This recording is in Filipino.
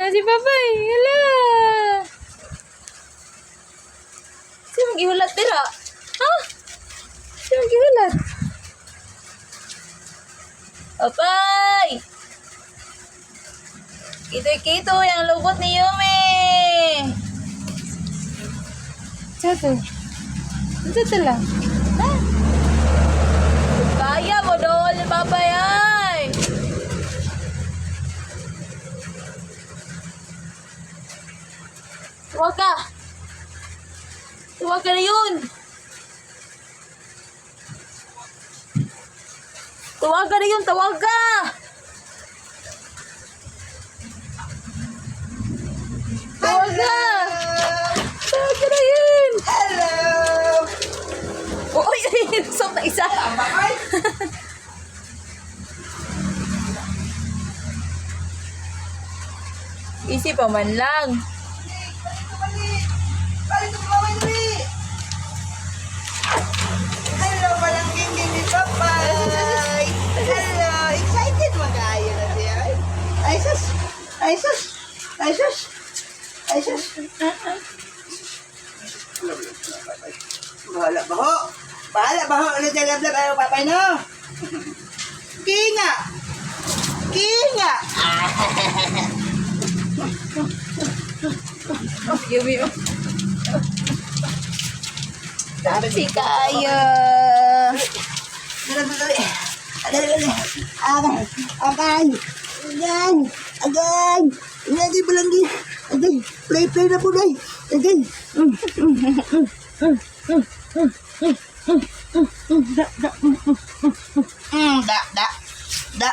Si Papay, hala. Sino maghihulat tira? Ha? Sino maghihulat? Papay! Kito-kito, yung lubot ni Yumi. Satu. Ito lang. Ha? Kaya mo doon ni Papay ay. Tuwag ka. Tuwag ka na yun. Tuwag ka na yun. Tawag ka. Tawag ka. Tawag ka na yun. Hello! Uy, nasok na isa. Bakay? Isip pa man lang. Hello, palang king ni Papay. Hello, excited magayo na siya. Ay, sus! Ay, sus! Ay, sus! Ay, sus! Bahala ba ho? Bahala ba ho? Ulit na lablab ayaw Papay, no? Kinga! Kinga! Yumi mo. Si Kaya. Dali. Agay. Lagi balanggi. Agay. Play na po, day. Agay. Da.